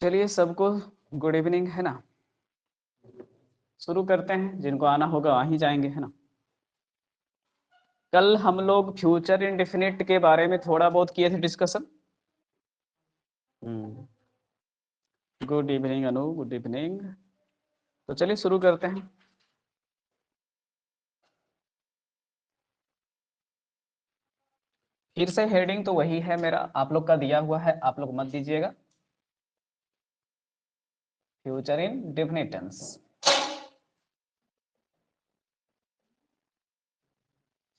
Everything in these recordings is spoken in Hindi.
चलिए सबको गुड इवनिंग, है ना। शुरू करते हैं, जिनको आना होगा आ ही जाएंगे, है ना। कल हम लोग फ्यूचर इंडेफिनिट के बारे में थोड़ा बहुत किए थे डिस्कशन। गुड इवनिंग अनु, गुड इवनिंग। तो चलिए शुरू करते हैं। फिर से हेडिंग तो वही है मेरा, आप लोग का दिया हुआ है, आप लोग मत दीजिएगा। Future indefinite tense.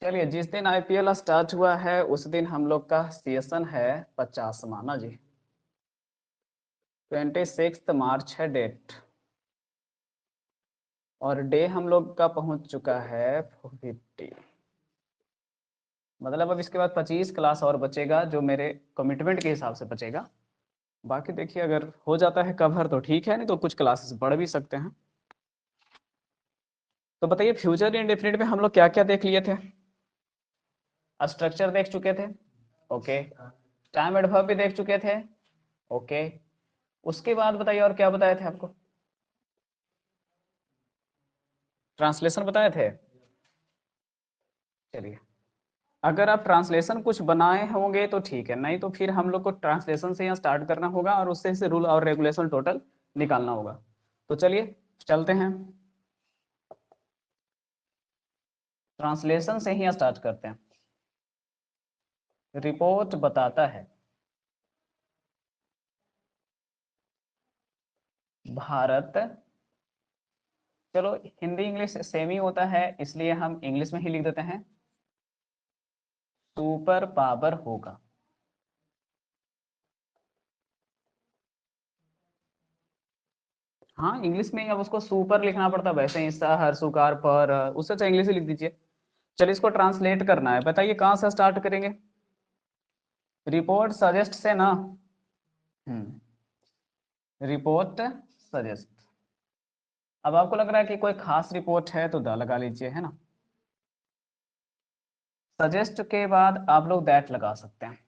चलिए, जिस दिन आईपीएल स्टार्ट हुआ है उस दिन हम लोग का सेशन है 50वां ना जी। 26 मार्च है डेट, और डे हम लोग का पहुंच चुका है 50। मतलब अब इसके बाद 25 क्लास और बचेगा, जो मेरे कमिटमेंट के हिसाब से बचेगा। बाकी देखिए, अगर हो जाता है कवर तो ठीक है, नहीं तो कुछ क्लासेस बढ़ भी सकते हैं। तो बताइए, फ्यूचर इंडेफिनिट में हम लोग क्या क्या देख लिए थे। स्ट्रक्चर देख चुके थे, ओके। टाइम एडवर्ब भी देख चुके थे, ओके। उसके बाद बताइए और क्या बताए थे आपको। ट्रांसलेशन बताए थे। चलिए, अगर आप ट्रांसलेशन कुछ बनाए होंगे तो ठीक है, नहीं तो फिर हम लोग को ट्रांसलेशन से यहाँ स्टार्ट करना होगा और उससे से रूल और रेगुलेशन टोटल निकालना होगा। तो चलिए चलते हैं, ट्रांसलेशन से ही स्टार्ट करते हैं। रिपोर्ट बताता है भारत, चलो हिंदी इंग्लिश सेम ही होता है इसलिए हम इंग्लिश में ही लिख देते हैं, सुपर पावर होगा। हाँ, इंग्लिश में अब उसको सुपर लिखना पड़ता है, वैसे ही हर सुकार पर, उससे अच्छा इंग्लिश ही लिख दीजिए। चलिए, इसको ट्रांसलेट करना है, बताइए कहाँ से स्टार्ट करेंगे। रिपोर्ट सजेस्ट से ना। Report suggest. अब आपको लग रहा है कि कोई खास रिपोर्ट है तो द लगा लीजिए, है ना। सजेस्ट के बाद आप लोग दैट लगा सकते हैं।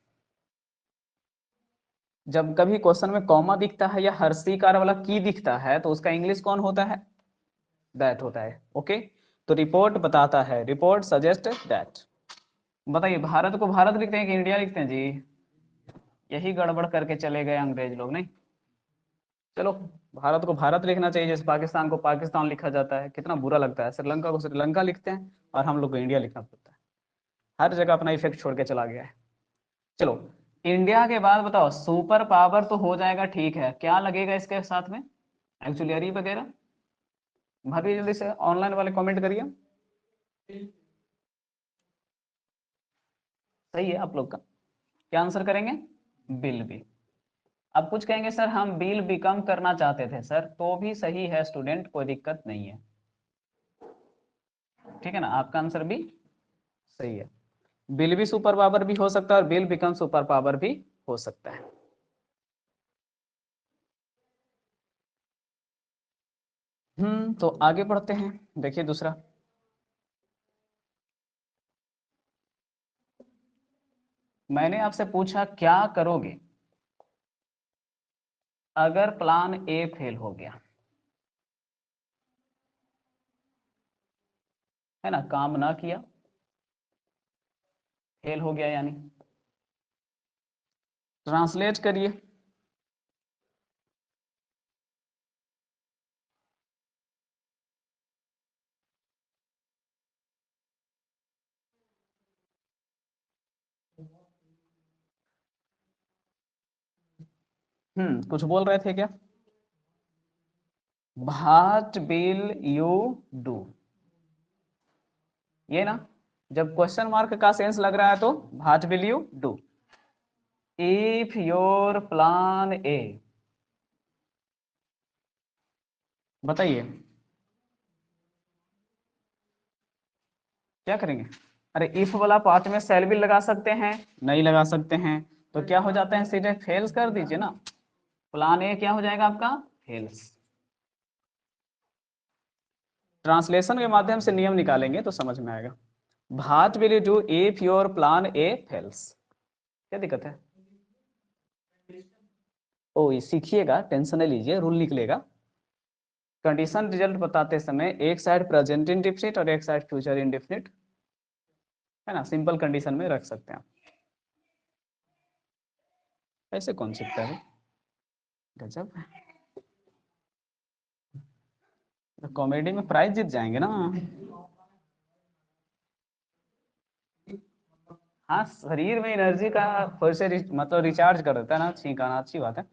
जब कभी क्वेश्चन में कॉमा दिखता है या हर्षिकार वाला की दिखता है तो उसका इंग्लिश कौन होता है, दैट होता है, ओके। तो रिपोर्ट बताता है, रिपोर्ट सजेस्ट दैट। बताइए, भारत को भारत लिखते हैं कि इंडिया लिखते हैं जी। यही गड़बड़ करके चले गए अंग्रेज लोग, नहीं। चलो, भारत को भारत लिखना चाहिए, जैसे पाकिस्तान को पाकिस्तान लिखा जाता है, कितना बुरा लगता है। श्रीलंका को श्रीलंका लिखते हैं और हम लोग को इंडिया लिखना पड़ता है। हर जगह अपना इफेक्ट छोड़ के चला गया है। चलो, इंडिया के बाद बताओ, सुपर पावर तो हो जाएगा, ठीक है, क्या लगेगा इसके साथ में, एक्चुअली वगैरह। भाभी जल्दी से ऑनलाइन वाले कमेंट करिए। सही है आप लोग का, क्या आंसर करेंगे, बिल भी। अब कुछ कहेंगे सर हम बिल बिकम करना चाहते थे, सर तो भी सही है स्टूडेंट, कोई दिक्कत नहीं है, ठीक है ना, आपका आंसर भी सही है। बिल भी सुपर पावर भी हो सकता है और बिल बिकम सुपर पावर भी हो सकता है। तो आगे बढ़ते हैं, देखिए दूसरा। मैंने आपसे पूछा क्या करोगे अगर प्लान ए फेल हो गया, है ना, काम ना किया, फेल हो गया यानी। ट्रांसलेट करिए। कुछ बोल रहे थे क्या। व्हाट विल यू डू, ये ना। जब क्वेश्चन मार्क का सेंस लग रहा है तो what will you do if your plan A. बताइए क्या करेंगे। अरे इफ वाला पार्ट में शैल भी लगा सकते हैं, नहीं लगा सकते हैं, तो क्या हो जाता है, सीधे फेल्स कर दीजिए ना। प्लान ए क्या हो जाएगा आपका, फेल्स। ट्रांसलेशन के माध्यम से नियम निकालेंगे तो समझ में आएगा। What will you do if your plan A fails, क्या दिक्कत है। ओ ये सीखिएगा, टेंशन नहीं लीजिए, रूल निकलेगा। कंडीशन रिजल्ट बताते समय एक साइड प्रेजेंट इंडेफिनिट और एक साइड फ्यूचर इंडेफिनिट, है ना, सिंपल कंडीशन में रख सकते हैं। ऐसे कौन सीखता है, गजब, कॉमेडी में प्राइज जीत जाएंगे ना। हाँ, शरीर में एनर्जी का फिर से मतलब रिचार्ज कर देता है ना, छींकाना अच्छी बात है।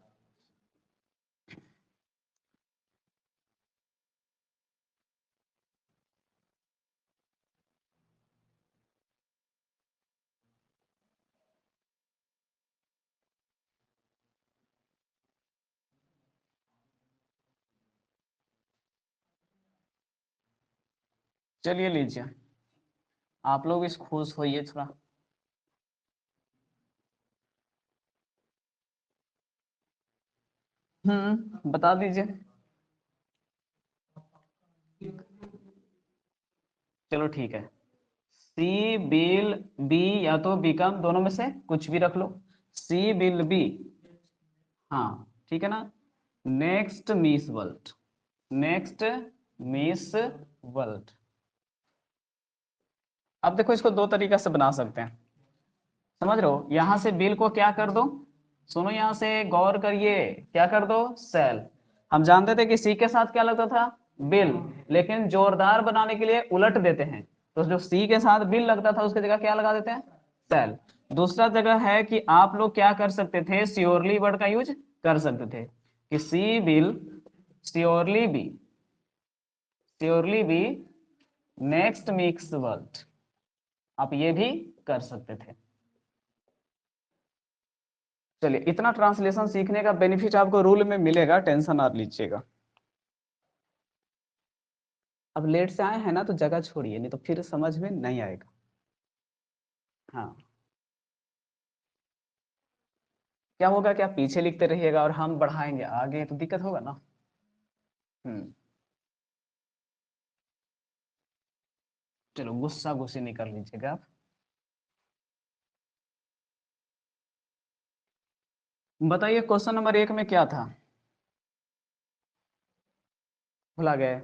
चलिए लीजिए, आप लोग इस खुश होइए थोड़ा। बता दीजिए। चलो ठीक है, सी बिल बी, या तो बिकम, दोनों में से कुछ भी रख लो। सी बिल बी, हाँ ठीक है ना। Next miss world, next miss world. अब देखो इसको दो तरीका से बना सकते हैं, समझ रहे हो। यहां से बिल को क्या कर दो, सुनो यहां से गौर करिए, क्या कर दो, सेल। हम जानते थे कि सी के साथ क्या लगता था, बिल, लेकिन जोरदार बनाने के लिए उलट देते हैं, तो जो सी के साथ बिल लगता था उसकी जगह क्या लगा देते हैं, सेल। दूसरा जगह है कि आप लोग क्या कर सकते थे, श्योरली वर्ड का यूज कर सकते थे कि she will surely be, surely be next mix world, आप ये भी कर सकते थे। चलिए, इतना ट्रांसलेशन सीखने का बेनिफिट आपको रूल में मिलेगा, टेंशन आप लीजिएगा। अब लेट से आए हैं ना तो जगह छोड़िए, नहीं तो फिर समझ में नहीं आएगा। हाँ, क्या होगा, क्या पीछे लिखते रहिएगा और हम बढ़ाएंगे आगे तो दिक्कत होगा ना। हम्म, चलो गुस्सा गुस्से नहीं कर लीजिएगा आप। बताइए क्वेश्चन नंबर 1 में क्या था, भुला गए,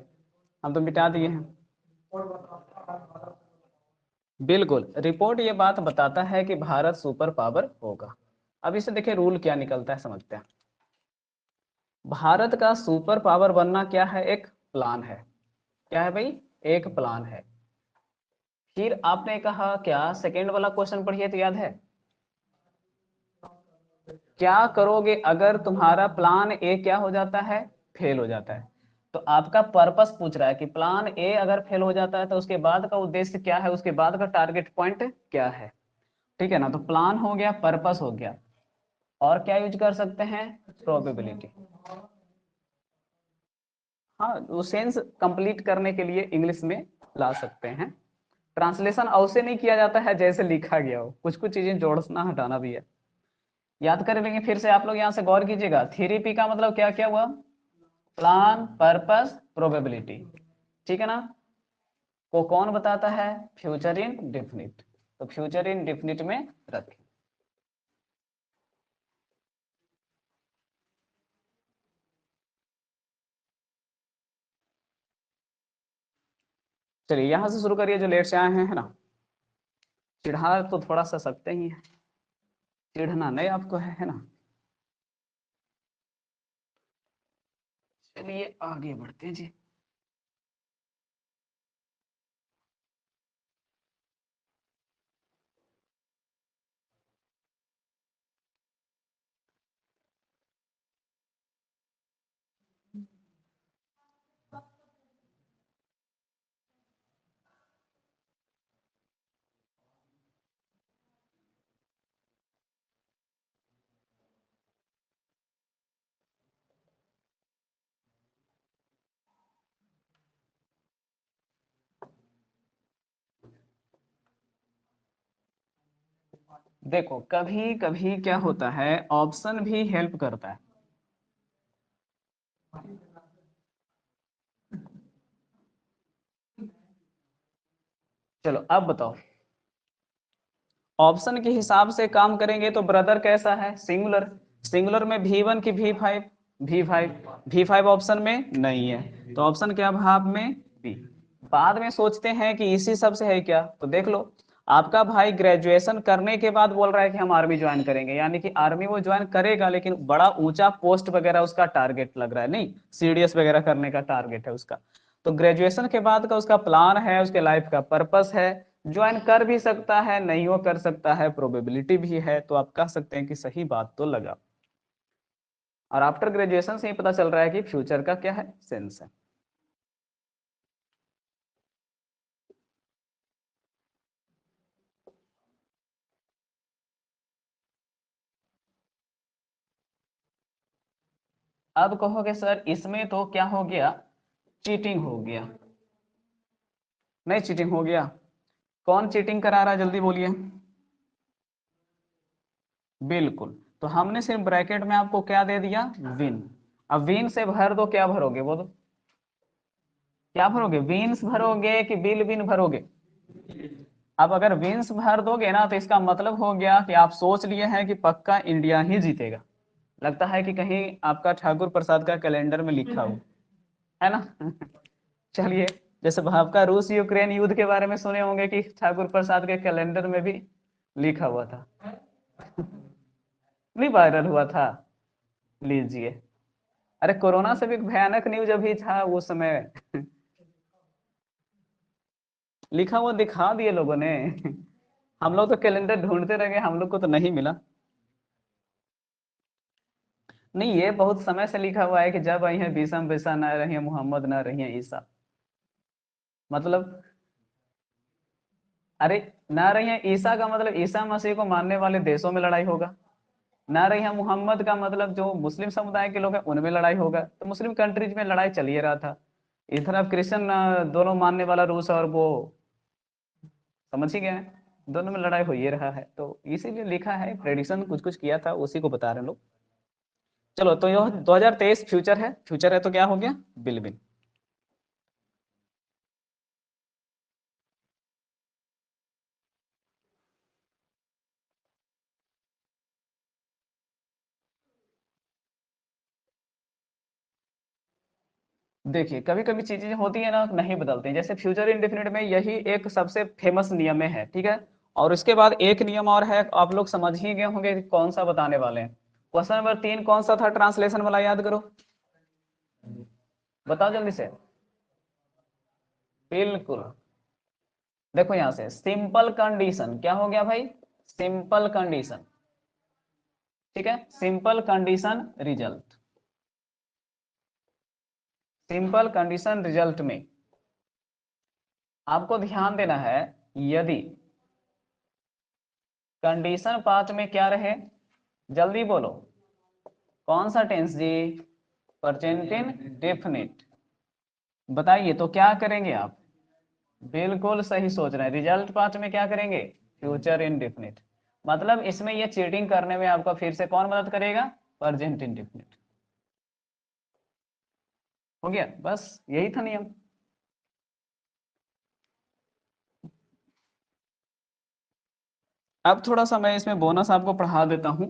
हम तो मिटा दिए हैं। बिल्कुल, रिपोर्ट ये बात बताता है कि भारत सुपर पावर होगा। अब इसे देखिए रूल क्या निकलता है, समझते हैं। भारत का सुपर पावर बनना क्या है, एक प्लान है। क्या है भाई, एक प्लान है। फिर आपने कहा क्या, सेकेंड वाला क्वेश्चन पढ़िए तो याद है, क्या करोगे अगर तुम्हारा प्लान ए क्या हो जाता है, फेल हो जाता है। तो आपका पर्पस पूछ रहा है कि प्लान ए अगर फेल हो जाता है तो उसके बाद का उद्देश्य क्या है, उसके बाद का टारगेट पॉइंट क्या है। ठीक है ना, तो प्लान हो गया, पर्पस हो गया, और क्या यूज कर सकते हैं, प्रोबेबिलिटी। हाँ, वो सेंस कंप्लीट करने के लिए इंग्लिश में ला सकते हैं। ट्रांसलेशन ऐसे नहीं किया जाता है जैसे लिखा गया हो, कुछ कुछ चीजें जोड़ना हटाना भी है। याद कर लेंगे फिर से, आप लोग यहाँ से गौर कीजिएगा, 3P का मतलब क्या क्या हुआ, प्लान, पर्पस, प्रोबेबिलिटी। ठीक है ना, को कौन बताता है, फ्यूचर इन डेफिनिट, तो फ्यूचर इन डेफिनिट में रखें। चलिए यहां से शुरू करिए, जो लेट से आए हैं, है ना। चिढ़ा तो थोड़ा सा सकते ही है, चिढ़ना नहीं आपको है ना। चलिए आगे बढ़ते हैं जी। देखो कभी कभी क्या होता है, ऑप्शन भी हेल्प करता है। चलो अब बताओ, ऑप्शन के हिसाब से काम करेंगे तो ब्रदर कैसा है, सिंगुलर। सिंगुलर में V1 की V5, V5 ऑप्शन में नहीं है, तो ऑप्शन क्या भाग में बी। बाद में सोचते हैं कि इसी सब से है क्या, तो देख लो आपका भाई ग्रेजुएशन करने के बाद बोल रहा है कि हम आर्मी ज्वाइन करेंगे, यानी कि आर्मी वो ज्वाइन करेगा लेकिन बड़ा ऊंचा पोस्ट वगैरह उसका टारगेट लग रहा है, नहीं सीडीएस वगैरह करने का टारगेट है उसका। तो ग्रेजुएशन के बाद का उसका प्लान है, उसके लाइफ का पर्पस है, ज्वाइन कर भी सकता है नहीं वो कर सकता है, प्रोबेबिलिटी भी है, तो आप कह सकते हैं कि सही बात तो लगा। और आफ्टर ग्रेजुएशन से ही पता चल रहा है कि फ्यूचर का क्या है, सेंस है। अब कहोगे सर इसमें तो क्या हो गया, चीटिंग हो गया। नहीं चीटिंग हो गया, कौन चीटिंग करा रहा है जल्दी बोलिए। बिल्कुल, तो हमने सिर्फ ब्रैकेट में आपको क्या दे दिया, विन। अब विन से भर दो, क्या भरोगे वो तो, क्या भरोगे, विन्स भरोगे कि बिल विन भरोगे। अब अगर विन्स भर दोगे ना तो इसका मतलब हो गया कि आप सोच लिए हैं कि पक्का इंडिया ही जीतेगा। लगता है कि कहीं आपका ठाकुर प्रसाद का कैलेंडर में लिखा हो, है ना। चलिए, जैसे आपका रूस यूक्रेन युद्ध के बारे में सुने होंगे कि ठाकुर प्रसाद के कैलेंडर में भी लिखा हुआ था। नहीं वायरल हुआ था, लीजिए। अरे कोरोना से भी भयानक न्यूज अभी था उस समय। लिखा हुआ दिखा दिए लोगों ने। हम लोग तो कैलेंडर ढूंढते रह गए, हम लोग को तो नहीं मिला। नहीं ये बहुत समय से लिखा हुआ है कि जब आई है बीसम बिसा ना रही है मोहम्मद ना रही है ईसा। मतलब, अरे ना रही है ईसा का मतलब ईसा मसीह को मानने वाले देशों में लड़ाई होगा, ना रही है मोहम्मद का मतलब जो मुस्लिम समुदाय के लोग हैं उनमें लड़ाई होगा, तो मुस्लिम कंट्रीज में लड़ाई चल ही रहा था। इधर अब क्रिश्चियन दोनों मानने वाला रूस और वो, समझ ही गए हैं, दोनों में लड़ाई हो ही रहा है, तो इसीलिए लिखा है, प्रेडिक्शन कुछ कुछ किया था उसी को बता रहे हैं लोग। चलो तो यह 2023 फ्यूचर है, फ्यूचर है तो क्या हो गया, बिल बिल। देखिए कभी कभी चीजें होती है ना नहीं बदलती हैं, जैसे फ्यूचर इंडेफिनिट में यही एक सबसे फेमस नियम है, ठीक है। और उसके बाद एक नियम और है, आप लोग समझ ही गए होंगे कि कौन सा बताने वाले हैं। क्वेश्चन नंबर 3 कौन सा था ट्रांसलेशन वाला, याद करो, बताओ जल्दी से। बिल्कुल, देखो यहां से सिंपल कंडीशन क्या हो गया भाई, सिंपल कंडीशन, ठीक है, simple condition result, simple condition result में आपको ध्यान देना है, यदि कंडीशन पाथ में क्या रहे, जल्दी बोलो, कौन सा टेंस जी, प्रेजेंट इंडेफिनिट। बताइए तो क्या करेंगे आप, बिल्कुल सही सोच रहे हैं, रिजल्ट पाथ में क्या करेंगे, फ्यूचर इंडेफिनिट। मतलब इसमें ये चीटिंग करने में आपका फिर से कौन मदद करेगा, प्रेजेंट इंडेफिनिट। हो गया, बस यही था नियम। अब थोड़ा सा मैं इसमें बोनस आपको पढ़ा देता हूँ।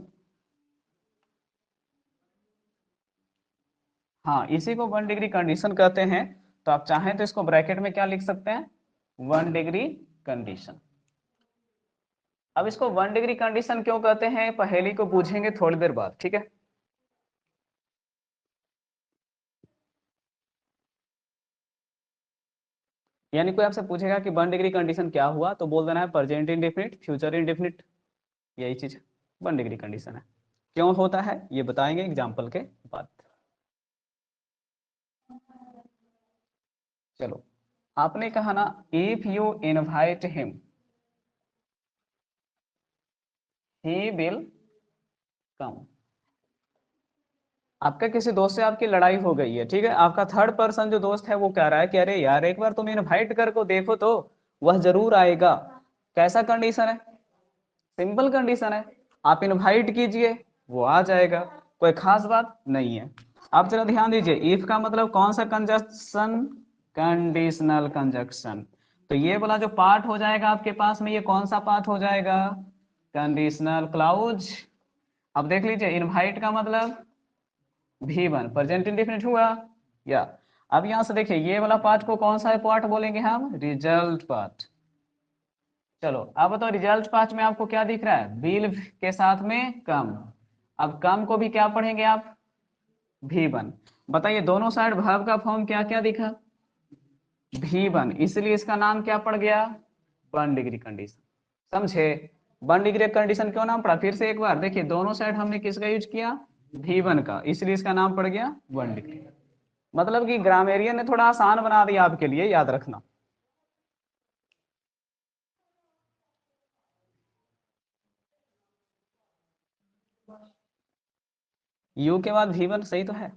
हाँ इसी को 1 डिग्री कंडीशन कहते हैं, तो आप चाहें तो इसको ब्रैकेट में क्या लिख सकते हैं, 1 डिग्री कंडीशन। अब इसको 1 डिग्री कंडीशन क्यों कहते हैं, पहेली को पूछेंगे थोड़ी देर बाद, ठीक है। यानी कोई आपसे पूछेगा कि 1 डिग्री कंडीशन क्या हुआ, तो बोल देना है प्रेजेंट इंडेफिनिट फ्यूचर इंडेफिनिट, यही चीज 1 डिग्री कंडीशन है। क्यों होता है ये बताएंगे एग्जाम्पल के बाद। चलो, आपने कहा ना, if you invite him he will come. आपका किसी दोस्त से आपकी लड़ाई हो गई है, ठीक है, आपका थर्ड पर्सन जो दोस्त है वो कह रहा है कि अरे यार एक बार तुम इनवाइट कर को देखो तो वह जरूर आएगा। कैसा कंडीशन है, सिंपल कंडीशन है, आप इनवाइट कीजिए वो आ जाएगा, कोई खास बात नहीं है। आप जरा ध्यान दीजिए, इफ का मतलब कौन सा कंजक्शन, कंडीशनल कंजक्शन। तो ये वाला जो पार्ट हो जाएगा आपके पास में, ये कौन सा पार्ट हो जाएगा, कंडीशनल क्लाउज। अब देख लीजिए, इनवाइट का मतलब V1 प्रेजेंट इंडेफिनिट हुआ या। अब यहां से देखिए, ये वाला पार्ट को कौन सा पार्ट बोलेंगे हम, रिजल्ट पार्ट। चलो अब बताओ, रिजल्ट पार्ट में आपको क्या दिख रहा है, बिल के साथ में कम। अब कम को भी क्या पढ़ेंगे आप, V1। बताइए दोनों साइड वर्ब का फॉर्म क्या क्या दिखा, V1, इसलिए इसका नाम क्या पड़ गया, 1 डिग्री कंडीशन। समझे, 1 डिग्री कंडीशन क्यों नाम पड़ा, फिर से एक बार देखिए, दोनों साइड हमने किसका यूज किया, V1 का, इसलिए इसका नाम पड़ गया 1 डिग्री। मतलब कि ग्रामेरियन ने थोड़ा आसान बना दिया आपके लिए, याद रखना। यू के बाद V1 सही तो है।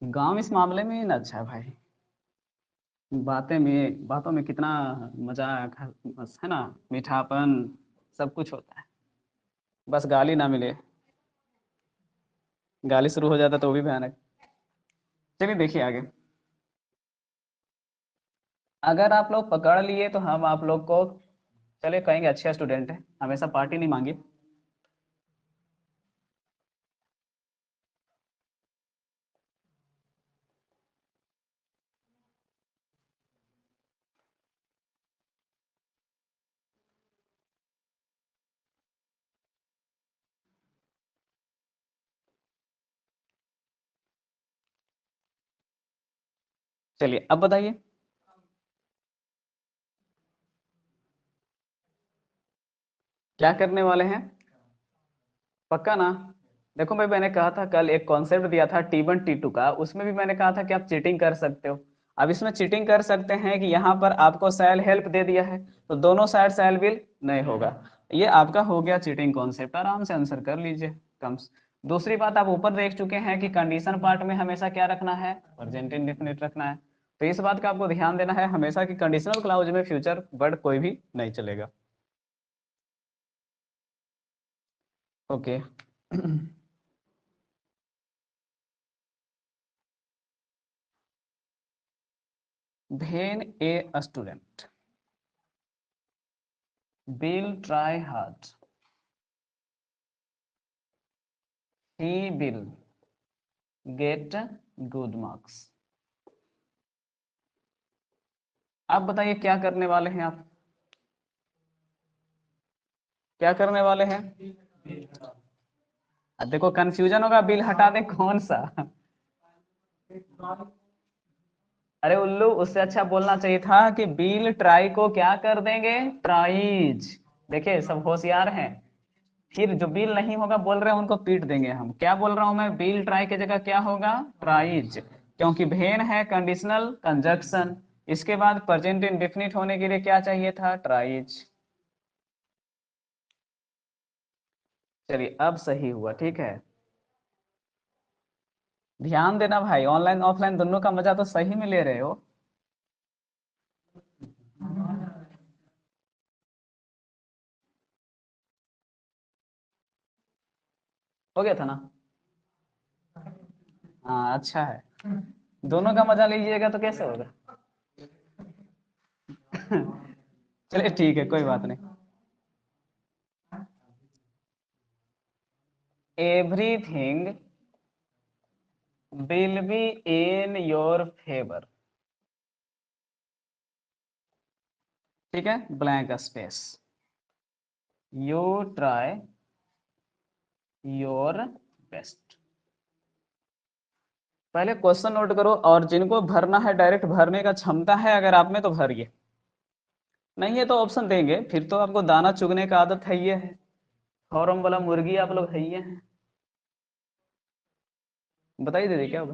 गांव इस मामले में ना अच्छा है भाई, बातों में कितना मजाक है ना, मीठापन, सब कुछ होता है। बस गाली ना मिले, गाली शुरू हो जाता तो वो भी भयानक। चलिए देखिए आगे। अगर आप लोग पकड़ लिए तो हम आप लोग को चले कहेंगे अच्छे स्टूडेंट है, हमेशा पार्टी नहीं मांगी। चलिए अब बताइए, क्या करने वाले हैं, पक्का ना। देखो भाई, मैंने कहा था कल एक कॉन्सेप्ट दिया था T1 T2 का, उसमें भी मैंने कहा था कि आप चीटिंग कर सकते हो। अब इसमें चीटिंग कर सकते हैं कि यहाँ पर आपको सेल हेल्प दे दिया है, तो दोनों साइड सेल विल नहीं होगा। ये आपका हो गया चीटिंग कॉन्सेप्ट, आराम से आंसर कर लीजिए कम्स। दूसरी बात, आप ऊपर देख चुके हैं कि कंडीशन पार्ट में हमेशा क्या रखना है, प्रेजेंट इंडेफिनिट रखना है। तो इस बात का आपको ध्यान देना है हमेशा कि कंडीशनल क्लाउज में फ्यूचर वर्ड कोई भी नहीं चलेगा। Okay. When a student will try hard, he will get good marks। आप बताइए क्या करने वाले हैं आप, क्या करने वाले हैं। अब देखो कंफ्यूजन होगा, बिल हटा दें कौन सा। अरे उल्लू, उससे अच्छा बोलना चाहिए था कि बिल ट्राई को क्या कर देंगे, ट्राइज। देखिए सब होशियार हैं। फिर जो बिल नहीं होगा बोल रहे हैं उनको पीट देंगे हम। क्या बोल रहा हूं मैं, बिल ट्राई की जगह क्या होगा, ट्राइज। क्योंकि भेन है कंडीशनल कंजक्शन, इसके बाद प्रेजेंट इंडेफिनिट होने के लिए क्या चाहिए था, ट्राइज। चलिए अब सही हुआ, ठीक है। ध्यान देना भाई, ऑनलाइन ऑफलाइन दोनों का मजा तो सही में ले रहे हो। हो गया था ना। हाँ अच्छा है, दोनों का मजा लीजिएगा तो कैसे होगा। चलिए ठीक है, कोई बात नहीं। Everything will be in your favour, ठीक है, blank space, you try your best. पहले क्वेश्चन नोट करो, और जिनको भरना है डायरेक्ट भरने का क्षमता है अगर आप में तो भरिए, नहीं है तो ऑप्शन देंगे, फिर तो आपको दाना चुगने का आदत है, ये है फॉर्म वाला मुर्गी आप लोग है, ये हैं। बताइए दीदी क्या होगा,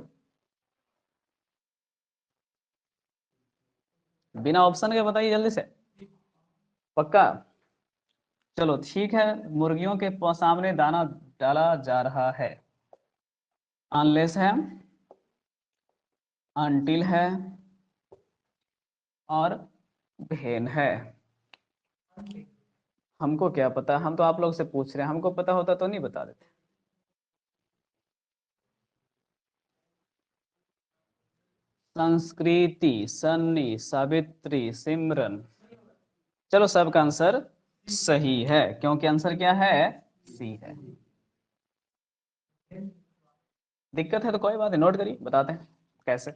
बिना ऑप्शन के बताइए जल्दी से, पक्का। चलो ठीक है, मुर्गियों के सामने दाना डाला जा रहा है। अनलेस है, अनटिल है, और भेन है। हमको क्या पता, हम तो आप लोग से पूछ रहे हैं, हमको पता होता तो नहीं बता देते। संस्कृति, सन्नी, सावित्री, सिमरन। चलो सबका आंसर सही है, क्योंकि आंसर क्या है, सी है। दिक्कत है तो कोई बात नहीं, नोट करिए, बताते हैं कैसे।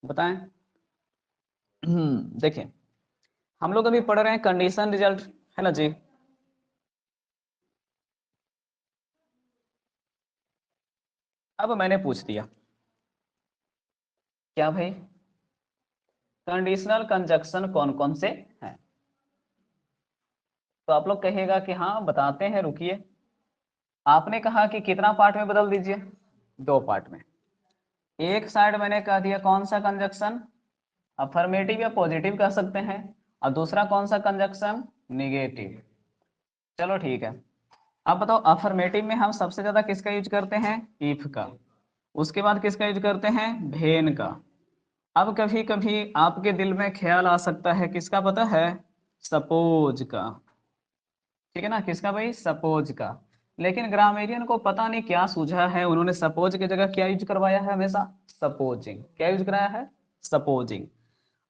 बताएं। देखिए, हम लोग अभी पढ़ रहे हैं कंडीशन रिजल्ट, है ना जी। अब मैंने पूछ दिया, क्या भाई, कंडीशनल कंजक्शन कौन कौन से हैं। तो आप लोग कहिएगा कि हाँ बताते हैं, रुकिए। आपने कहा कि कितना पार्ट में बदल दीजिए, दो पार्ट में। एक साइड मैंने कह दिया कौन सा कंजक्शन, अफर्मेटिव या पॉजिटिव कह सकते हैं, और दूसरा कौन सा कंजक्शन, निगेटिव। चलो ठीक है। अब बताओ, अफर्मेटिव में हम सबसे ज्यादा किसका यूज करते हैं, इफ का। उसके बाद किसका यूज करते हैं, भेन का। अब कभी कभी आपके दिल में ख्याल आ सकता है, किसका पता है, सपोज का। ठीक है ना, किसका भाई, सपोज का। लेकिन ग्रामेरियन को पता नहीं क्या सूझा है, उन्होंने सपोज की जगह क्या यूज करवाया है, हमेशा सपोजिंग। क्या यूज कराया है, सपोजिंग।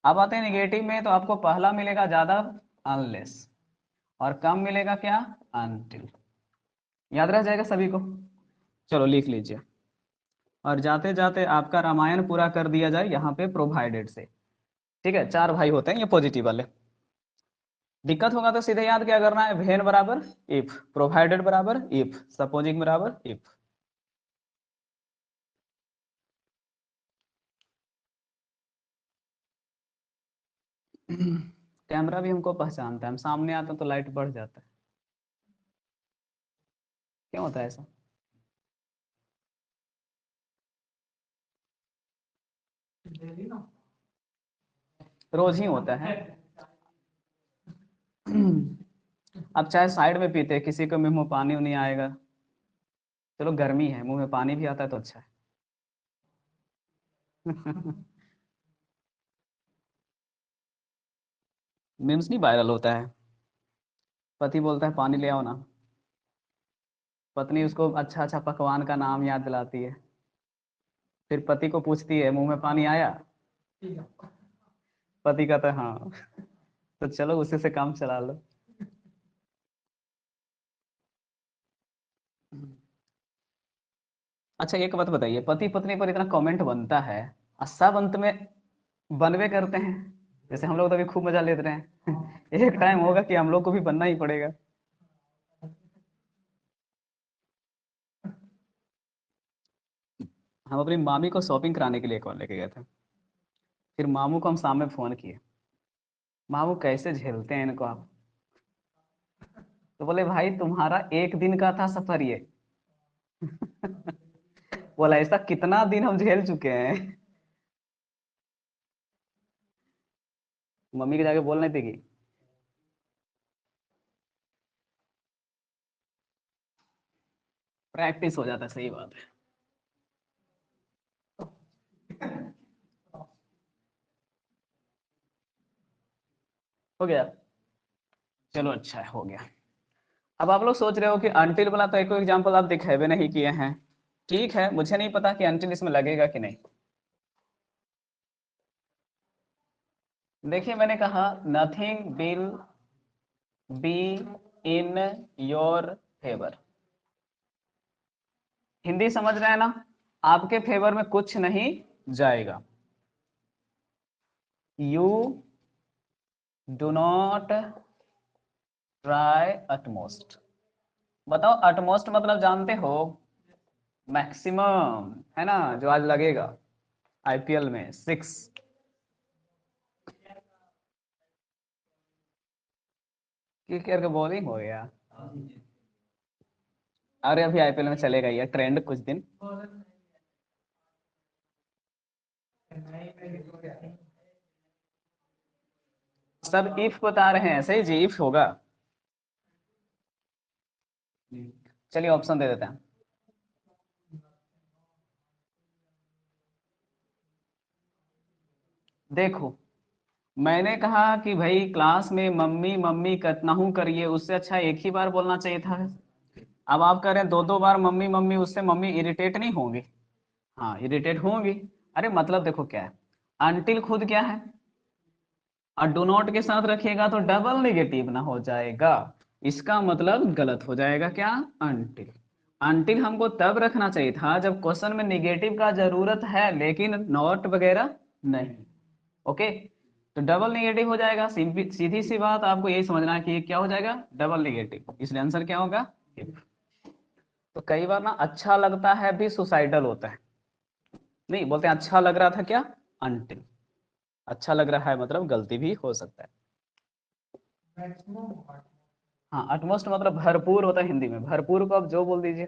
अब आते हैं निगेटिव में, तो आपको पहला मिलेगा ज्यादा, अनलेस, और कम मिलेगा क्या, अनटिल। याद रह जाएगा सभी को। चलो लिख लीजिए। और जाते जाते आपका रामायण पूरा कर दिया जाए यहाँ पे प्रोवाइडेड से। ठीक है, चार भाई होते हैं ये पॉजिटिव वाले। दिक्कत होगा तो सीधे याद क्या करना है, वेन बराबर इफ, प्रोवाइडेड बराबर इफ, सपोजिंग बराबर इफ। कैमरा भी हमको पहचानता है, हम सामने आते हैं तो लाइट बढ़ जाता है। क्यों होता है ऐसा। रोज ही होता है। अब चाहे साइड में पीते, किसी को मुंह में पानी नहीं आएगा। चलो गर्मी है, मुंह में पानी भी आता है तो अच्छा है। मीम्स नहीं वायरल होता है, पति बोलता है पानी ले आओ ना, पत्नी उसको अच्छा अच्छा पकवान का नाम याद दिलाती है, फिर पति को पूछती है मुंह में पानी आया, पति कहता है हाँ। तो चलो उसी से काम चला लो। अच्छा एक बात बताइए, पति पत्नी पर इतना कमेंट बनता है, और सब अंत में बनवे करते हैं। जैसे हम लोग तो अभी खूब मजा लेते रहे हैं। एक टाइम होगा कि हम लोग को भी बनना ही पड़ेगा। हम अपनी मामी को शॉपिंग कराने के लिए कॉल लेके गए थे। फिर मामू को हम सामने फोन किए, मामू कैसे झेलते हैं इनको आप। तो बोले भाई तुम्हारा एक दिन का था सफर ये। बोला ऐसा कितना दिन हम झेल चुके हैं। मम्मी के जाके बोल रही थी कि प्रैक्टिस हो जाता है, सही बात है। हो गया। चलो अच्छा है, हो गया। अब आप लोग सोच रहे हो कि अनटिल वाला तो एक एग्जांपल आप दिखेबे नहीं किए हैं। ठीक है, मुझे नहीं पता कि अनटिल इसमें लगेगा कि नहीं। देखिए मैंने कहा nothing will be in your favour. Hindi समझ रहे हैं ना, आपके फेवर में कुछ नहीं जाएगा। You do not try utmost. बताओ अटमोस्ट मतलब जानते हो, मैक्सिमम, है ना, जो आज लगेगा आईपीएल में सिक्स। किकर का बॉलिंग हो गया। अरे अभी आईपीएल में चलेगा ये ट्रेंड कुछ दिन। सब इफ बता रहे हैं, सही जी, इफ होगा। चलिए ऑप्शन दे देते हैं। देखो, मैंने कहा कि भाई क्लास में मम्मी मम्मी कितना हूं करिए, उससे अच्छा एक ही बार बोलना चाहिए था। अब आप कह रहे हैं दो दो बार मम्मी मम्मी, उससे मम्मी इरिटेट नहीं होंगी? हाँ इरिटेट होंगी। अरे मतलब देखो क्या है, अनटिल खुद क्या है, और डू नॉट के साथ रखिएगा तो डबल नेगेटिव ना हो जाएगा, इसका मतलब गलत हो जाएगा क्या, अनटिल। अनटिल हमको तब रखना चाहिए था जब क्वेश्चन में नेगेटिव का जरूरत है लेकिन नॉट वगैरह नहीं। ओके, तो डबल नेगेटिव हो जाएगा, सीधी सी बात, आपको यही समझना है कि ये क्या हो जाएगा, डबल नेगेटिव, इसलिए आंसर क्या होगा, if। तो कई बार ना अच्छा लगता है भी सुसाइडल होता है, नहीं बोलते हैं अच्छा लग रहा था क्या, अनटिल। अच्छा लग रहा है मतलब गलती भी हो सकता है। हाँ अटमोस्ट मतलब भरपूर होता है हिंदी में, भरपूर को आप जो बोल दीजिए।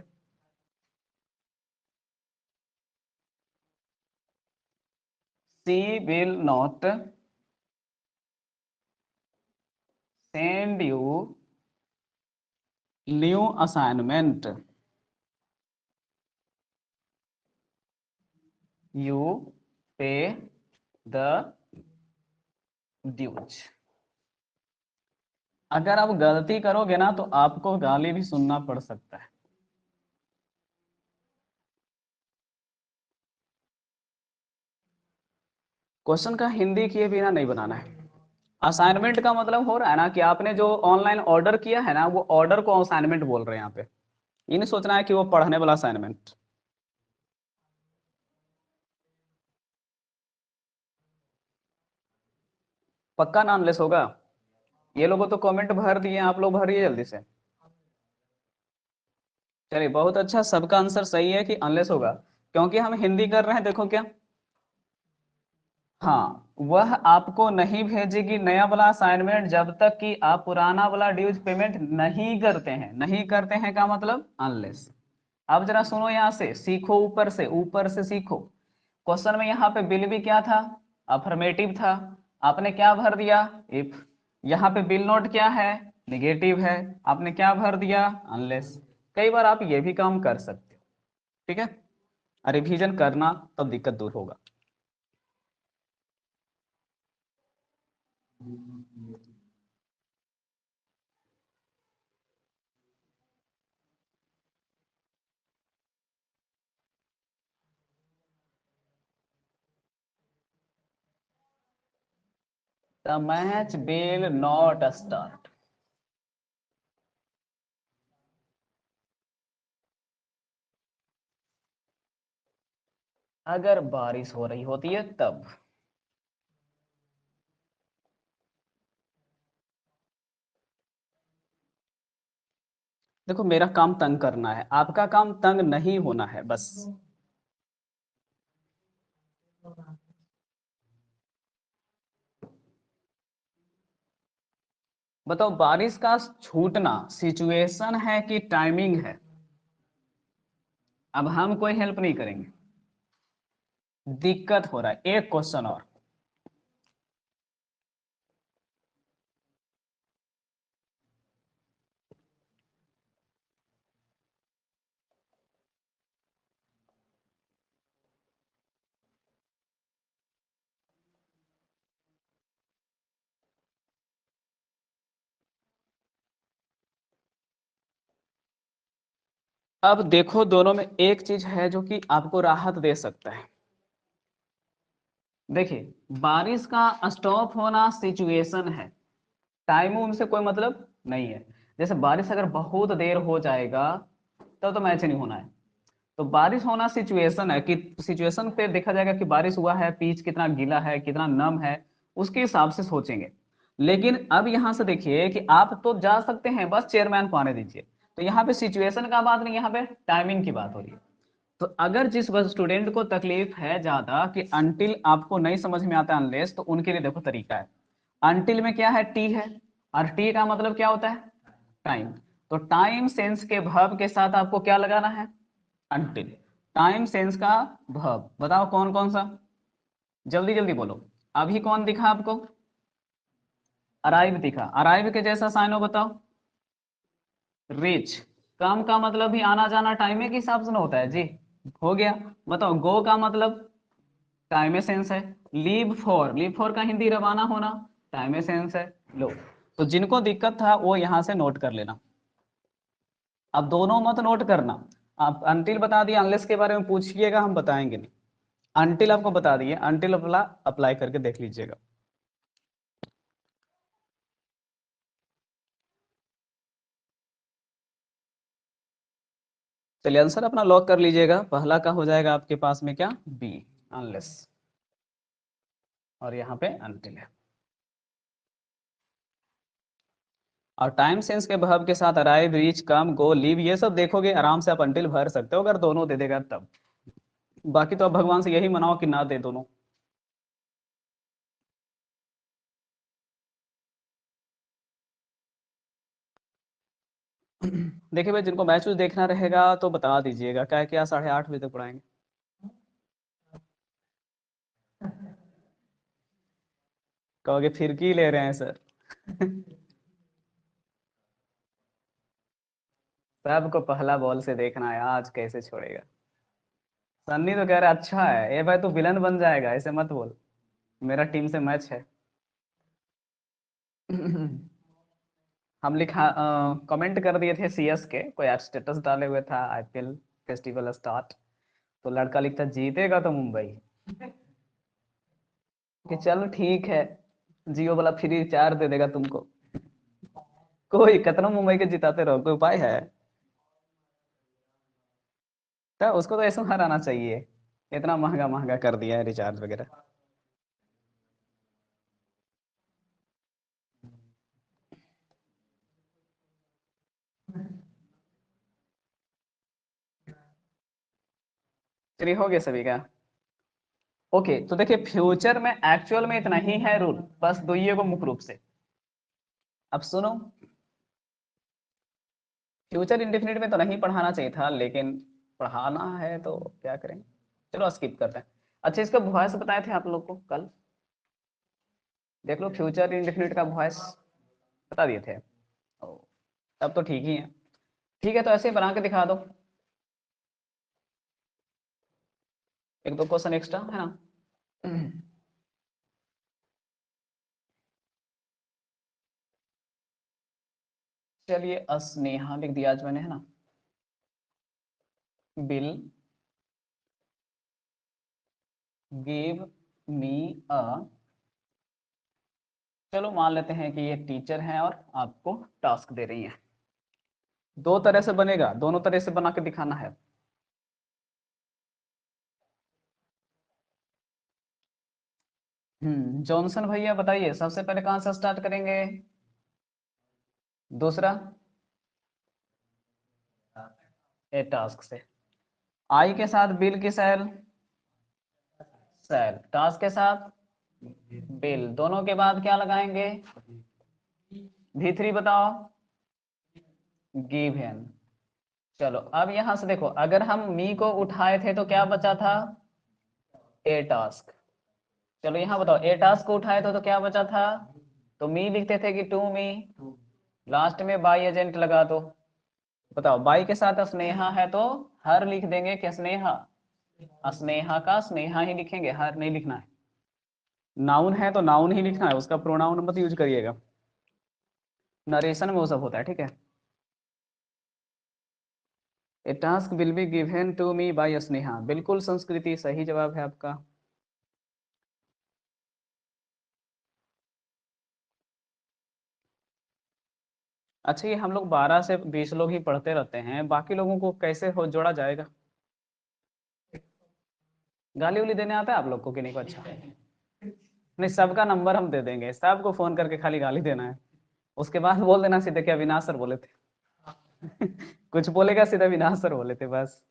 She will not send you new assignment, you pay the dues. अगर आप गलती करोगे ना तो आपको गाली भी सुनना पड़ सकता है। क्वेश्चन का हिंदी किए बिना नहीं बनाना है। असाइनमेंट का मतलब हो रहा है ना कि आपने जो ऑनलाइन ऑर्डर किया है ना, वो ऑर्डर को असाइनमेंट बोल रहे हैं यहाँ पे। ये नहीं सोचना है कि वो पढ़ने वाला असाइनमेंट। पक्का नॉनलेस होगा? ये लोगों तो कमेंट भर दिए, आप लोग भरिए जल्दी से। चलिए बहुत अच्छा, सबका आंसर सही है कि अनलेस होगा, क्योंकि हम हिंदी कर रहे हैं। देखो क्या, हाँ वह आपको नहीं भेजेगी नया वाला असाइनमेंट जब तक कि आप पुराना वाला ड्यूज पेमेंट नहीं करते हैं। नहीं करते हैं का मतलब अनलेस। अब जरा सुनो, यहाँ से सीखो, ऊपर से सीखो। क्वेश्चन में यहाँ पे बिल भी क्या था, अफर्मेटिव था। आपने क्या भर दिया, इफ। यहाँ पे बिल नोट क्या है, निगेटिव है। आपने क्या भर दिया, अनलेस। कई बार आप ये भी काम कर सकते हो, ठीक है। रिवीजन करना तब दिक्कत दूर होगा। The match will not start. अगर बारिश हो रही होती है तब। देखो मेरा काम तंग करना है, आपका काम तंग नहीं होना है बस। बताओ बारिश का छूटना सिचुएशन है कि टाइमिंग है? अब हम कोई हेल्प नहीं करेंगे, दिक्कत हो रहा है। एक क्वेश्चन और। अब देखो दोनों में एक चीज है जो कि आपको राहत दे सकता है। देखिए बारिश का स्टॉप होना सिचुएशन है, टाइम उनसे कोई मतलब नहीं है। जैसे बारिश अगर बहुत देर हो जाएगा तब तो मैच नहीं होना है। तो बारिश होना सिचुएशन है कि सिचुएशन पे देखा जाएगा कि बारिश हुआ है, पिच कितना गीला है, कितना नम है, उसके हिसाब से सोचेंगे। लेकिन अब यहां से देखिए कि आप तो जा सकते हैं, बस चेयरमैन को आने दीजिए। तो यहाँ पे सिचुएशन का बात नहीं, यहाँ पे टाइमिंग की बात हो रही है। तो अगर जिस स्टूडेंट को तकलीफ है ज्यादा कि अनटिल आपको नहीं समझ में आता अनलेस, तो उनके लिए देखो तरीका है। अनटिल में क्या है, टी है, और टी का मतलब क्या होता है, टाइम। तो टाइम सेंस के वर्ब के साथ आपको क्या लगाना है, अनटिल। टाइम सेंस का वर्ब बताओ कौन कौन सा, जल्दी जल्दी बोलो। अभी कौन दिखा आपको, अराइव दिखा। अराइव के जैसा साइन हो बताओ, रीच। कम का मतलब भी आना जाना टाइम के हिसाब से ना होता है जी, हो गया। बताओ गो का मतलब टाइम सेंस है, लीव फॉर का हिंदी रवाना होना, टाइम में सेंस है। लो, तो जिनको दिक्कत था वो यहाँ से नोट कर लेना। अब दोनों मत नोट करना। आप अनटिल बता दिए, अनलेस के बारे में पूछिएगा हम बताएंगे नहीं। अनटिल आपको बता दिए, अनटिल वाला अप्लाई करके देख लीजिएगा। चलिए आंसर अपना लॉक कर लीजिएगा। पहला का हो जाएगा आपके पास में क्या, बी, अनलेस, और यहाँ पे अनटिल है। और टाइम सेंस के वर्ब के साथ अराइव, रीच, कम, गो, लीव, ये सब देखोगे आराम से आप अनटिल भर सकते हो अगर दोनों दे देगा तब। बाकी तो आप भगवान से यही मनाओ कि ना दे दोनों। देखिए भाई, जिनको मैच देखना रहेगा तो बता दीजिएगा, क्या क्या 8:30 बजे तक पढ़ाएंगे। कहोगे फिर की ले रहे हैं सर। सबको पहला बॉल से देखना है, आज कैसे छोड़ेगा। सन्नी तो कह रहा है अच्छा है, ये भाई तो विलन बन जाएगा, ऐसे मत बोल, मेरा टीम से मैच है। हम लिखा कमेंट कर दिए थे सीएस के, कोई स्टेटस डाले हुए था आईपीएल फेस्टिवल स्टार्ट, तो लड़का लिखता जीतेगा तो मुंबई, कि चलो ठीक है, जियो वाला फ्री चार दे देगा तुमको। कोई कितना मुंबई के जिताते रहो, कोई उपाय है? तो उसको तो ऐसा हराना चाहिए, इतना महंगा महंगा कर दिया है रिचार्ज वगैरह। चलिए हो गया सभी का। ओके, तो देखिए फ्यूचर में एक्चुअल में इतना ही है रूल, बस दुइये को मुख्य रूप से। अब सुनो, फ्यूचर इंडेफिनिट में तो नहीं पढ़ाना चाहिए था, लेकिन पढ़ाना है तो क्या करें। चलो स्किप करते हैं। अच्छा, इसका वॉइस बताए थे आप लोग को कल, देख लो फ्यूचर इंडेफिनिट का वॉइस बता दिए थे। ओ, तब तो ठीक ही है। ठीक है, तो ऐसे ही बना के दिखा दो, एक दो क्वेश्चन एक्स्ट्रा है ना। चलिए, स्नेहा लिख दिया आज मैंने, है ना। बिल गिव मी अ, चलो मान लेते हैं कि ये टीचर हैं और आपको टास्क दे रही हैं। दो तरह से बनेगा, दोनों तरह से बना के दिखाना है। जॉनसन भैया बताइए, सबसे पहले कहाँ से स्टार्ट करेंगे? दूसरा, ए टास्क से। आई के साथ बिल की सेल, सेल टास्क के साथ बिल, दोनों के बाद क्या लगाएंगे? V3 बताओ, गिवन। चलो अब यहां से देखो, अगर हम मी को उठाए थे तो क्या बचा था? ए टास्क। चलो यहाँ बताओ, ए टास्क को उठाए थे तो क्या बचा था? तो मी लिखते थे कि टू मी, लास्ट में बाई एजेंट लगा दो। बताओ, बाई के साथ स्नेहा है तो हर लिख देंगे कि स्नेहा, स्नेहा का स्नेहा ही लिखेंगे, हर नहीं लिखना है। नाउन है तो नाउन ही लिखना है, उसका प्रोनाउन मत यूज करिएगा, नरेशन में वो सब होता है, ठीक है। A task will be given to me by Sneha, बिल्कुल संस्कृति सही जवाब है आपका। अच्छा, ये हम लोग 12 से 20 लोग ही पढ़ते रहते हैं, बाकी लोगों को कैसे हो जोड़ा जाएगा? गाली उली देने आता है आप लोग को कि नहीं को? अच्छा, नहीं सबका नंबर हम दे देंगे, सबको फोन करके खाली गाली देना है, उसके बाद बोल देना सीधे कि अविनाश सर बोले थे। कुछ बोलेगा सीधे अविनाश सर बोले थे, बस।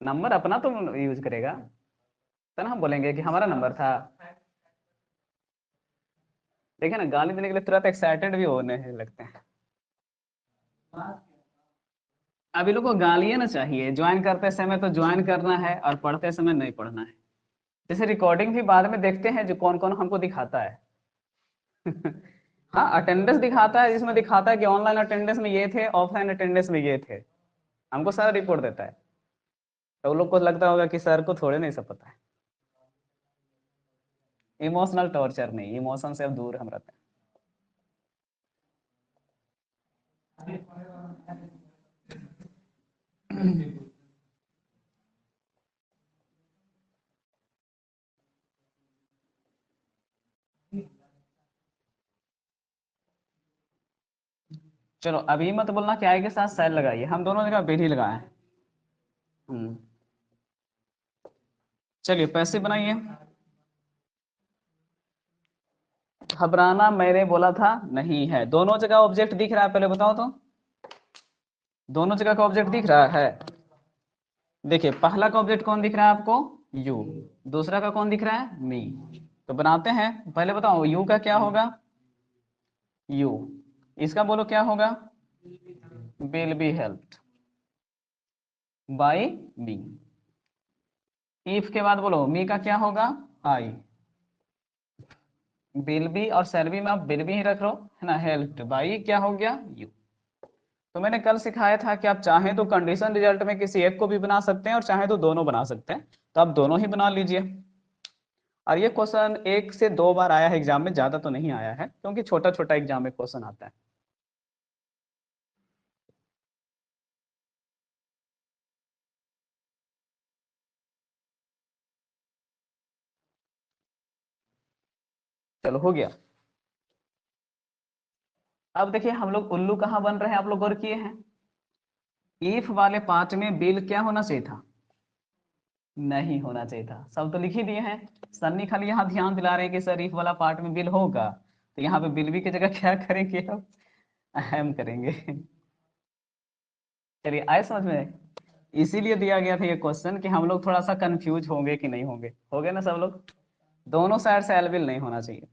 नंबर अपना तो यूज करेगा, तो ना हम बोलेंगे कि हमारा नंबर था। देखिए ना, गाली देने के लिए तुरंत एक्साइटेड भी होने लगते हैं। अभी लोग को गालियां ना चाहिए, ज्वाइन करते समय तो ज्वाइन करना है और पढ़ते समय नहीं पढ़ना है। जैसे रिकॉर्डिंग भी बाद में देखते हैं जो कौन कौन हमको दिखाता है। हाँ, अटेंडेंस दिखाता है, जिसमें दिखाता है कि ऑनलाइन अटेंडेंस में ये थे, ऑफलाइन अटेंडेंस में ये थे, हमको सारा रिपोर्ट देता है। तो उन लोग को लगता होगा कि सर को थोड़े नहीं सब पता है। इमोशनल टॉर्चर नहीं, इमोशन से अब दूर हम रहते हैं। चलो अभी मत बोलना क्या के साथ सेल लगाइए, हम दोनों जगह बिल ही लगाए हैं। हम्म, चलिए पैसे बनाइए। घबराना मैंने बोला था नहीं है, दोनों जगह ऑब्जेक्ट दिख रहा है, पहले बताओ तो, दोनों जगह का ऑब्जेक्ट दिख रहा है। देखिए पहला का ऑब्जेक्ट कौन दिख रहा है आपको, यू, दूसरा का कौन दिख रहा है, मी। तो बनाते हैं, पहले बताओ यू का क्या होगा, यू, इसका बोलो क्या होगा, will be helped bye me. If के बाद बोलो मी का क्या होगा, आई, विल बी और शैल बी में आप विल बी ही रख लो, है ना, हेल्प्ड बाय क्या हो गया, यू। तो मैंने कल सिखाया था कि आप चाहें तो कंडीशन रिजल्ट में किसी एक को भी बना सकते हैं और चाहें तो दोनों बना सकते हैं, तो आप दोनों ही बना लीजिए। और ये क्वेश्चन 1 से 2 बार आया है एग्जाम में, ज्यादा तो नहीं आया है क्योंकि छोटा छोटा एग्जाम में क्वेश्चन आता है। चलो हो गया। अब देखिए हम लोग उल्लू कहाँ बन रहे हैं, आप लोग गौर किए हैं, इफ वाले पार्ट में बिल क्या होना चाहिए था, नहीं होना चाहिए था, सब तो लिख ही दिए हैं। सन्नी खाली यहाँ ध्यान दिला रहे हैं कि सर इफ वाला पार्ट में बिल होगा, तो यहाँ पे बिल भी की जगह क्या करेंगे हम, अहम करेंगे। चलिए आए समझ में, इसीलिए दिया गया था ये क्वेश्चन कि हम लोग थोड़ा सा कंफ्यूज होंगे कि नहीं होंगे, हो गए ना सब लोग, दोनों साइड से एलविल नहीं होना चाहिए।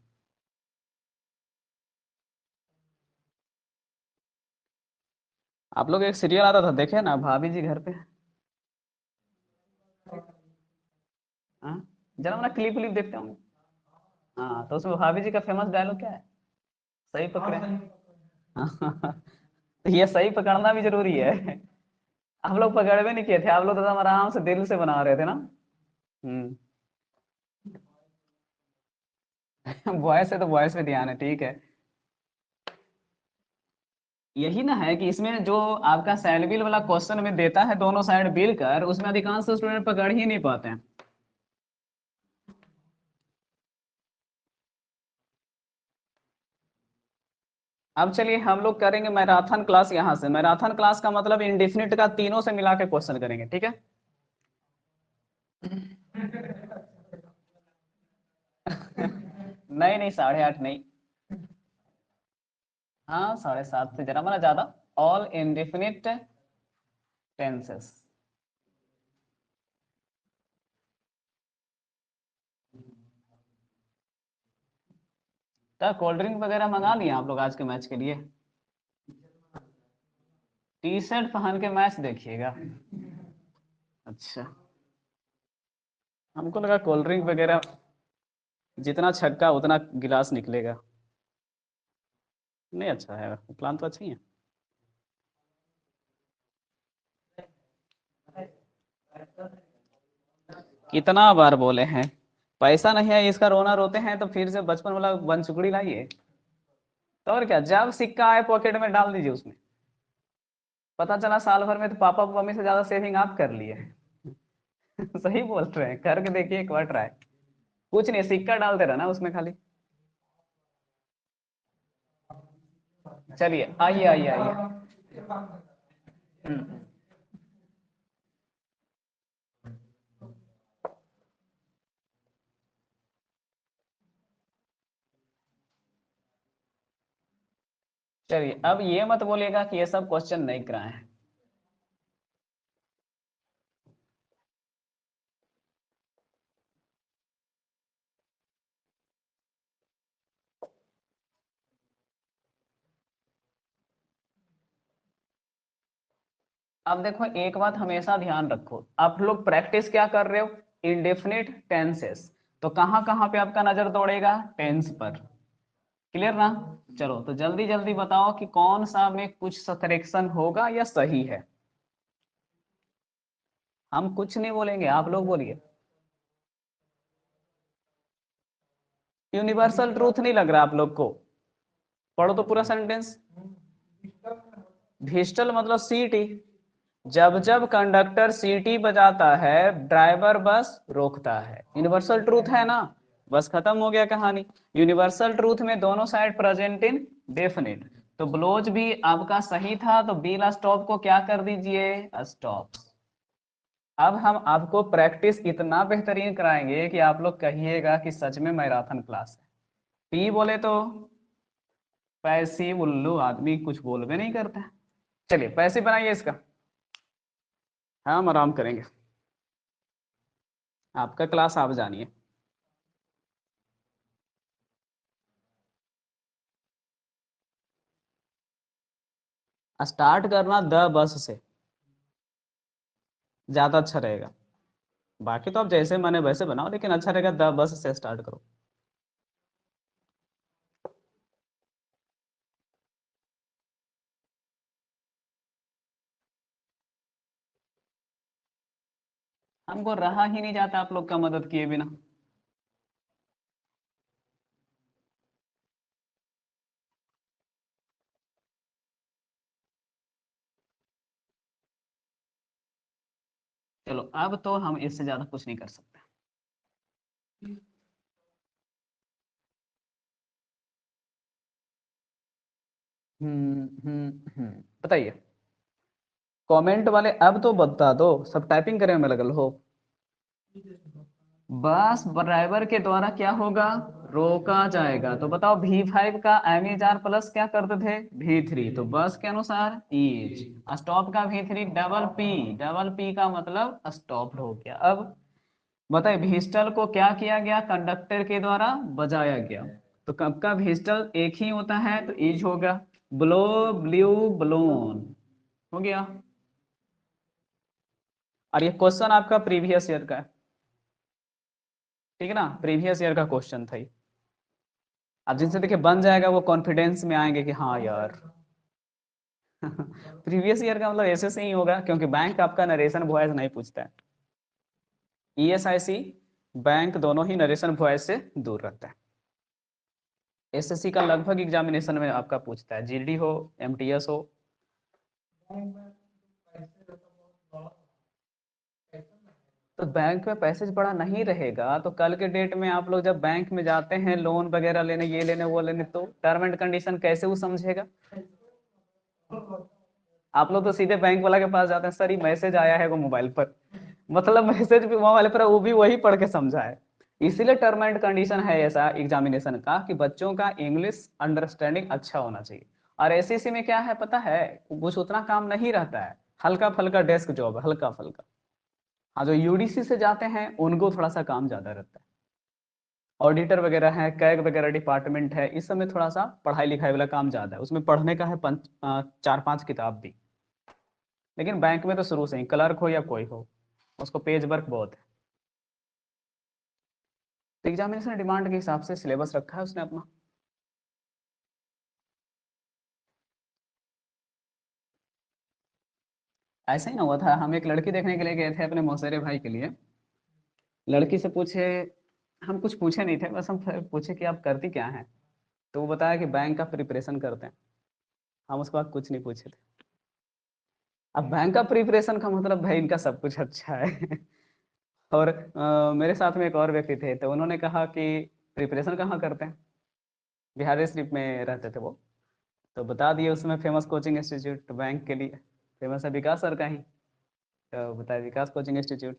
आप लोग एक सीरियल आता था देखे ना, भाभी जी घर पे, हाँ, जरा ना क्लिप क्लिप देखते होंगे। हाँ तो उसमें भाभी जी का फेमस डायलॉग क्या है, सही पकड़े। हाँ, तो ये सही पकड़ना भी जरूरी है। हम लोग पकड़ भी नहीं किए थे, आप लोग तो एकदम आराम से दिल से बना रहे थे ना। हम्म। वॉइस है तो वॉइस पे ध्यान है, ठीक है। यही ना है कि इसमें जो आपका सैल बिल वाला क्वेश्चन में देता है दोनों साइड बिल कर, उसमें अधिकांश स्टूडेंट पकड़ ही नहीं पाते हैं। अब चलिए हम लोग करेंगे मैराथन क्लास, यहाँ से मैराथन क्लास का मतलब इंडेफिनिट का तीनों से मिला के क्वेश्चन करेंगे, ठीक है। नहीं नहीं 8:30 नहीं, हाँ 7:30 से जरा, मतलब ज्यादा, ऑल इंडेफिनिट टेंसेस। तो कोल्ड ड्रिंक वगैरह मंगा लिए आप लोग आज के मैच के लिए, टी शर्ट पहन के मैच देखिएगा। अच्छा, हमको लगा कोल्ड ड्रिंक वगैरह, जितना छक्का उतना गिलास निकलेगा। नहीं अच्छा है, प्लान तो अच्छा ही है। कितना बार बोले हैं, पैसा नहीं है इसका रोना रोते हैं, तो फिर से बचपन वाला बन चुकड़ी लाइए। तो और क्या, जब सिक्का आए पॉकेट में डाल दीजिए उसमें, पता चला साल भर में तो पापा मम्मी से ज्यादा सेविंग आप कर लिए। सही बोल रहे हैं, करके देखिए एक बार ट्राई, कुछ नहीं सिक्का डालते रहना उसमें खाली। चलिए आइए आइए आइए। हम्म, चलिए अब ये मत बोलिएगा कि ये सब क्वेश्चन नहीं कराए हैं। अब देखो एक बात हमेशा ध्यान रखो, आप लोग प्रैक्टिस क्या कर रहे हो, इंडेफिनिट टेंसेस, तो कहाँ कहाँ पे आपका नजर दौड़ेगा, टेंस पर, क्लियर ना। चलो तो जल्दी जल्दी बताओ कि कौन सा में कुछ करेक्शन होगा या सही है। हम कुछ नहीं बोलेंगे, आप लोग बोलिए। यूनिवर्सल ट्रूथ नहीं लग रहा आप लोग को? पढ़ो तो पूरा सेंटेंस। व्हीस्टल मतलब सीटी। जब जब कंडक्टर सीटी बजाता है ड्राइवर बस रोकता है। यूनिवर्सल ट्रूथ है ना, बस खत्म हो गया कहानी। यूनिवर्सल ट्रूथ में दोनों साइड प्रेजेंट इन डेफिनिट। तो ब्लोज भी आपका सही था, तो बिल स्टॉप को क्या कर दीजिए, स्टॉप। अब हम आपको प्रैक्टिस इतना बेहतरीन कराएंगे कि आप लोग कहिएगा कि सच में मैराथन क्लास है। पी बोले तो पैसिव उल्लू आदमी कुछ बोल भी नहीं करता है। चलिए पैसिव बनाइए इसका, हम आराम करेंगे। आपका क्लास आप जानिए। स्टार्ट करना द बस से ज्यादा अच्छा रहेगा। बाकी तो आप जैसे माने वैसे बनाओ, लेकिन अच्छा रहेगा द बस से स्टार्ट करो। हमको रहा ही नहीं जाता आप लोग का मदद किए बिना। चलो अब तो हम इससे ज्यादा कुछ नहीं कर सकते। बताइए। कमेंट वाले अब तो बता दो, सब टाइपिंग करने में लगल हो। बस ड्राइवर के द्वारा क्या होगा, रोका जाएगा। तो बताओ V5 का एम प्लस क्या करते थे, V3। तो बस के अनुसार इज। स्टॉप का V3 डबल पी का मतलब स्टॉप हो गया। अब बताइए व्हीस्टल को क्या किया गया, कंडक्टर के द्वारा बजाया गया। तो कब का व्हीस्टल एक ही होता है, तो इज होगा। ब्लो ब्ल्यू ब्लोन हो गया। और ये क्वेश्चन आपका प्रीवियस ईयर का है, ठीक है ना, प्रीवियस ईयर का क्वेश्चन था ये। अब जिनसे देखिए बन जाएगा वो कॉन्फिडेंस में आएंगे कि हाँ यार। प्रीवियस ईयर का मतलब ऐसे से ही होगा, क्योंकि बैंक आपका नरेशन वॉइस नहीं पूछता है। ईएसआईसी बैंक दोनों ही नरेशन वॉइस से दूर रखता है। एसएससी का लगभग एग्जामिनेशन में आपका पूछता है, जीडी हो एमटीएस हो। तो बैंक में पैसेज बड़ा नहीं रहेगा, तो कल के डेट में आप लोग जब बैंक में जाते हैं लोन वगैरह लेने, ये लेने वो लेने, तो टर्म एंड कंडीशन कैसे वो समझेगा। आप लोग तो सीधे बैंक वाला के पास जाते हैं, सर ये मैसेज आया है वो मोबाइल पर, मतलब मैसेज भी मोबाइल पर, वो भी वही पढ़ के समझा है। इसीलिए टर्म एंड कंडीशन है ऐसा एग्जामिनेशन का कि बच्चों का इंग्लिश अंडरस्टैंडिंग अच्छा होना चाहिए। और एसएससी में क्या है पता है, कुछ उतना काम नहीं रहता है, हल्का फल्का डेस्क जॉब है, हल्का फल्का। हाँ जो यूडीसी से जाते हैं उनको थोड़ा सा काम ज्यादा रहता है। ऑडिटर वगैरह है, कैग वगैरह डिपार्टमेंट है, इस सब में थोड़ा सा पढ़ाई लिखाई वाला काम ज्यादा है, उसमें पढ़ने का है 4-5 किताब भी। लेकिन बैंक में तो शुरू से ही क्लर्क हो या कोई हो, उसको पेज वर्क बहुत है। तो एग्जामिनेशन डिमांड के हिसाब से सिलेबस रखा है उसने अपना। ऐसा ही ना हुआ था, हम एक लड़की देखने के लिए गए थे अपने मौसेरे भाई के लिए। लड़की से पूछे, हम कुछ पूछे नहीं थे, बस हम पूछे कि आप करती क्या हैं। तो वो बताया कि बैंक का प्रिपरेशन करते हैं। हम उसके बाद कुछ नहीं पूछे थे। अब बैंक का प्रिपरेशन का मतलब भाई इनका सब कुछ अच्छा है। और मेरे साथ में एक और व्यक्ति थे, तो उन्होंने कहा कि प्रिपरेशन कहाँ करते हैं, बिहार शरीफ में रहते थे वो। तो बता दिए उसमें फेमस कोचिंग इंस्टीट्यूट बैंक के लिए, फेमस है विकास सर का ही। तो बताया विकास कोचिंग इंस्टीट्यूट।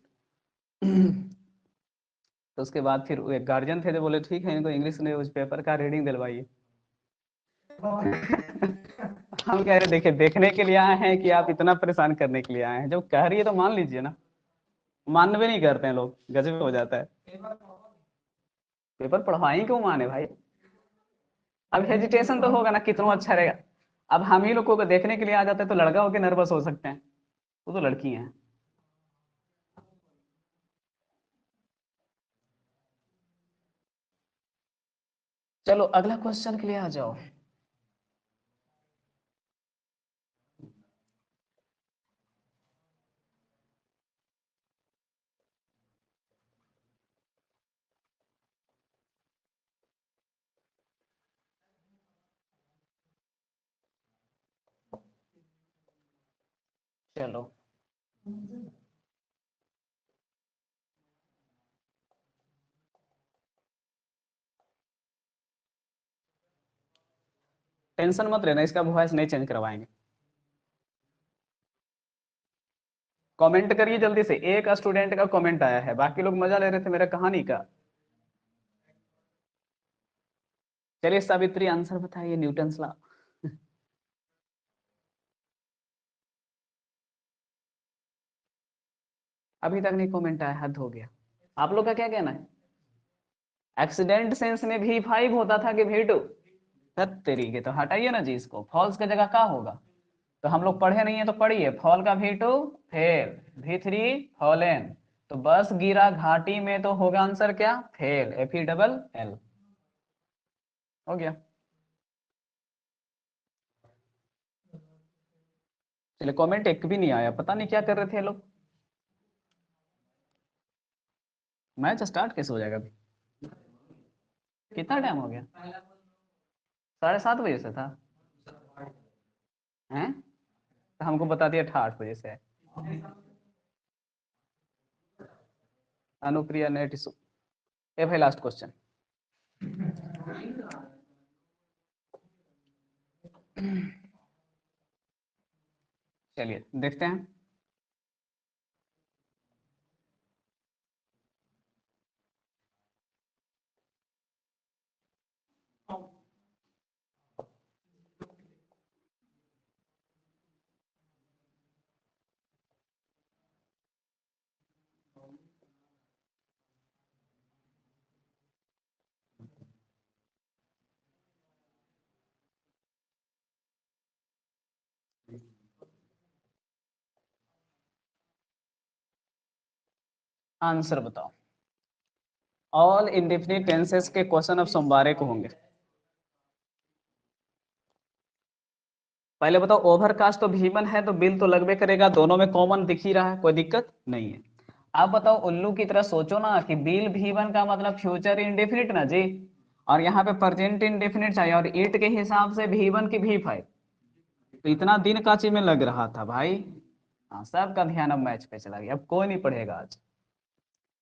तो उसके बाद फिर एक गार्जियन थे जो बोले ठीक है इनको इंग्लिश न्यूज़पेपर का रीडिंग दिलवाइए। हम कह रहे देखिए देखने के लिए आए हैं कि आप इतना परेशान करने के लिए आए हैं, जब कह रही है तो मान लीजिए ना। मान भी नहीं करते हैं लोग, गजब हो जाता है। पेपर पढ़वाई क्यों माने भाई। अब हेजिटेशन तो होगा ना, कितना अच्छा रहेगा। अब हम ही लोगों को देखने के लिए आ जाते हैं तो लड़का होकर नर्वस हो सकते हैं, वो तो लड़की हैं। चलो अगला क्वेश्चन के लिए आ जाओ। चलो टेंशन मत लेना, इसका वॉइस नहीं चेंज करवाएंगे। कमेंट करिए जल्दी से, एक स्टूडेंट का कमेंट आया है, बाकी लोग मजा ले रहे थे मेरे कहानी का। चलिए सावित्री आंसर बताइए, न्यूटन्स लॉ। अभी तक नहीं कमेंट आया, हद हो गया। आप लोग का क्या कहना है? एक्सीडेंट सेंस में भी 5 होता था कि V2? तरीके तो हटाइए ना जी, इसको फॉल्स की जगह क्या होगा? तो हम लोग पढ़े नहीं है तो पढ़िए, फॉल का V2 फेल, V3 फॉलन, तो बस गिरा घाटी में, तो होगा आंसर क्या? Fail, FELL। हो गया। चलिए कमेंट एक भी नहीं आया, पता नहीं क्या कर रहे थे ये लोग। मैच स्टार्ट कैसे हो जाएगा अभी? कितना टाइम हो गया? 7:30 बजे से था हैं? तो हमको बता दिया था 8 बजे से है। Anupriya net issue. ए भाई लास्ट क्वेश्चन। चलिए देखते हैं। आंसर बताओ। ऑल इंडेफिनिट टेंसेस के क्वेश्चन अब सोमवार को होंगे। पहले बताओ, ओवरकास्ट तो भीमन है तो बिल तो लगभग करेगा, दोनों में कॉमन दिख ही रहा है, कोई दिक्कत नहीं है। आप बताओ उल्लू की तरह सोचो ना कि बिल भीवन का मतलब फ्यूचर इंडेफिनिट ना जी, और यहाँ पे प्रेजेंट इंडेफिनिट चाहिए, और इट के हिसाब से भीवन की भी 5, तो इतना दिन काची में लग रहा था भाई। हाँ, सबका ध्यान अब मैच पे चला गया, अब कोई नहीं पढ़ेगा आज।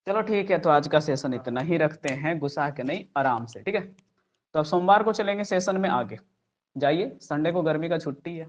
चलो ठीक है, तो आज का सेशन इतना ही रखते हैं, गुस्सा के नहीं, आराम से, ठीक है। तो अब सोमवार को चलेंगे सेशन में आगे। जाइए, संडे को गर्मी का छुट्टी है।